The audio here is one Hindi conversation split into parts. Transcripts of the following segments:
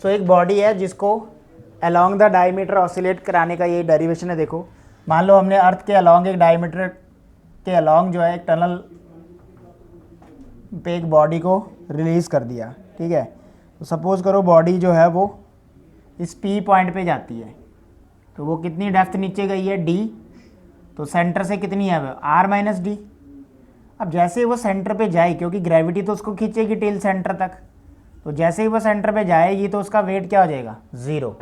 सो एक बॉडी है जिसको अलोंग द डायमीटर ऑसिलेट कराने का ये डेरिवेशन है। देखो मान लो हमने अर्थ के अलोंग एक डायमीटर के अलोंग जो है एक टनल पे एक बॉडी को रिलीज़ कर दिया, ठीक है। तो सपोज़ करो बॉडी जो है वो इस पी पॉइंट पे जाती है, तो वो कितनी डेप्थ नीचे गई है, डी। तो सेंटर से कितनी है वो, आर माइनस डी। अब जैसे ही वो सेंटर पे जाए, क्योंकि ग्रेविटी तो उसको खींचेगी टिल सेंटर तक, तो जैसे ही वो सेंटर पे जाएगी तो उसका वेट क्या हो जाएगा, ज़ीरो।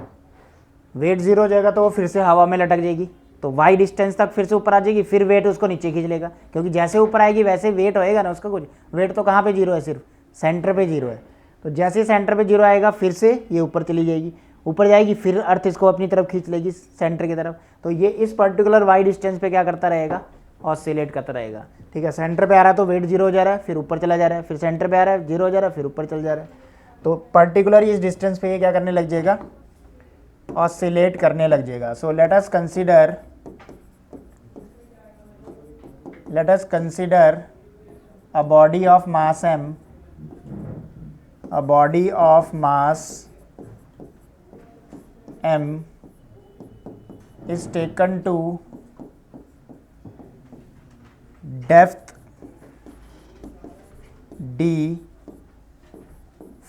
वेट ज़ीरो हो जाएगा तो वो फिर से हवा में लटक जाएगी, तो वाई डिस्टेंस तक फिर से ऊपर आ जाएगी, फिर वेट उसको नीचे खींच लेगा, क्योंकि जैसे ऊपर आएगी वैसे वेट होएगा ना उसका कुछ। वेट तो कहाँ पे जीरो है, सिर्फ सेंटर पे जीरो है। तो जैसे ही सेंटर पे जीरो आएगा फिर से ये ऊपर चली जाएगी, ऊपर जाएगी, फिर अर्थ इसको अपनी तरफ खींच लेगी सेंटर की तरफ। तो ये इस पर्टिकुलर वाई डिस्टेंस पे क्या करता रहेगा, ऑसिलेट करता रहेगा, ठीक है। सेंटर पे आ रहा है तो वेट जीरो हो जा रहा है, फिर ऊपर चला जा रहा है, फिर सेंटर पे आ रहा है जीरो हो जा रहा है, फिर ऊपर चल जा रहा है। तो पर्टिकुलर इस डिस्टेंस पे ये क्या करने लग जाएगा, ऑसिलेट करने लग जाएगा। So let us consider a body of mass m, a body of mass m is taken to depth d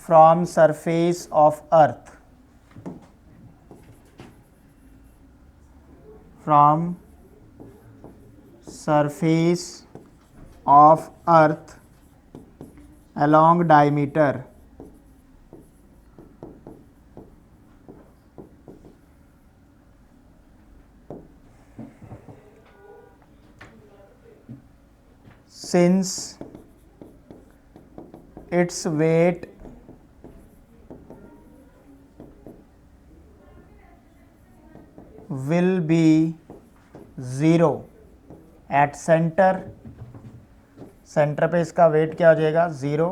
from surface of earth, from surface of earth along diameter since its weight will be zero at center, centre पे इसका वेट क्या हो जाएगा, zero.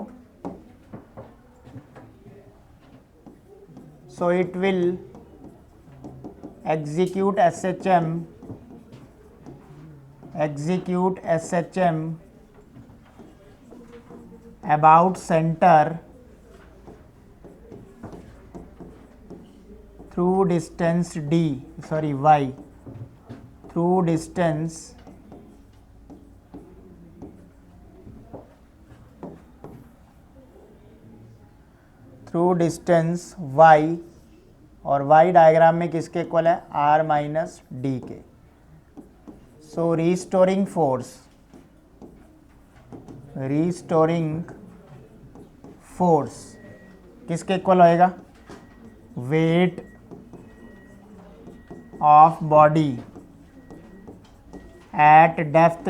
So it will execute SHM about center through distance y, through distance y, और y डायग्राम में किसके इक्वल है, r माइनस डी के। सो रीस्टोरिंग फोर्स किसके इक्वल होएगा, weight of body at depth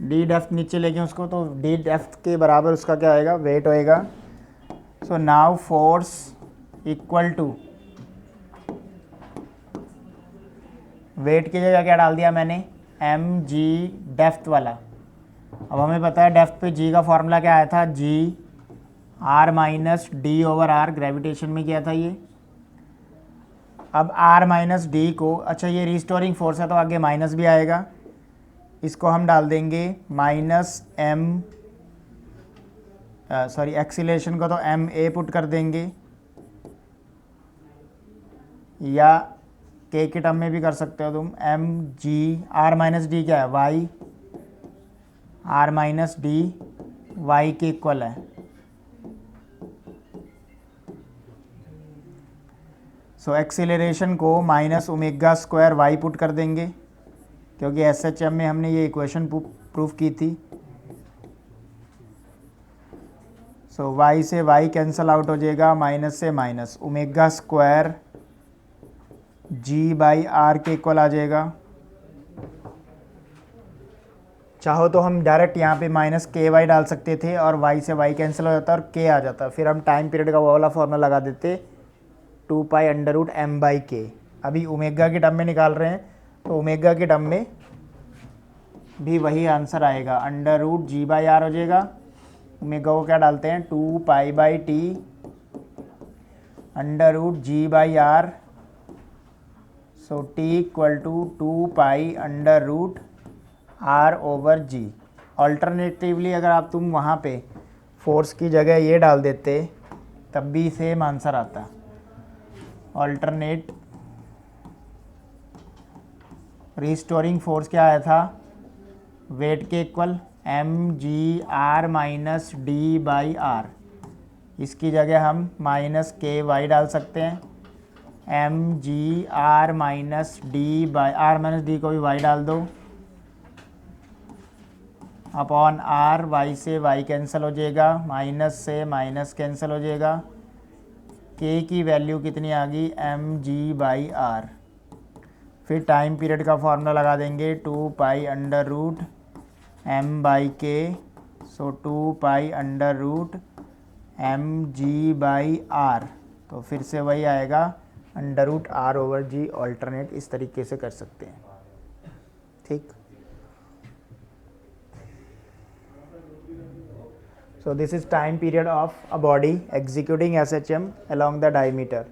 D depth नीचे लेके उसको, तो डी डेप्थ के बराबर उसका क्या आएगा, वेट होएगा। So now force equal to, weight की जगह क्या डाल दिया मैंने, एम जी डेप्थ वाला। अब हमें पता है डेप्थ पे जी का फॉर्मूला क्या आया था, G are minus D over R, gravitation में किया था ये। अब आर माइनस डी को, अच्छा ये रिस्टोरिंग फोर्स है तो आगे माइनस भी आएगा, इसको हम डाल देंगे माइनस एम, सॉरी एक्सीलरेशन को तो एम ए पुट कर देंगे, या के टर्म में भी कर सकते हो तुम, m g are minus d क्या है, y, r minus d y के इक्वल है। सो एक्सीलरेशन को minus omega square y put कर देंगे, क्योंकि SHM में हमने ये इक्वेशन प्रूफ की थी। सो y से y कैंसल आउट हो जाएगा, माइनस से minus, omega square g by r के इक्वल आ जाएगा। चाहो तो हम डायरेक्ट यहाँ पे माइनस के वाई डाल सकते थे और y से y कैंसिल हो जाता और k आ जाता, फिर हम टाइम पीरियड का वो वाला फॉर्मूला लगा देते 2 pi under root m by k. अभी ओमेगा के टर्म में निकाल रहे हैं तो ओमेगा के टर्म में भी वही आंसर आएगा, under root g by r हो जाएगा। ओमेगा को क्या डालते हैं, 2 pi by t under root g by r, so t equal to 2 pi under root r over g. Alternatively अगर आप तुम वहाँ पे फोर्स की जगह ये डाल देते तब भी सेम आंसर आता। ऑल्टरनेट रिस्टोरिंग फोर्स क्या आया था, वेट के equal mg r minus d by r. इसकी जगह हम माइनस के वाई डाल सकते हैं, mg r minus d by r minus d को भी y डाल दो, अपॉन r, y से y कैंसिल हो जाएगा, माइनस से माइनस कैंसिल हो जाएगा, k की वैल्यू कितनी आ गई mg बाई आर। फिर टाइम पीरियड का फॉर्मूला लगा देंगे 2 pi under root m by k, so 2 pi under root mg by r. तो फिर से वही आएगा under root r over g। Alternate इस तरीके से कर सकते हैं, ठीक। So this is time period of a body executing SHM along the diameter.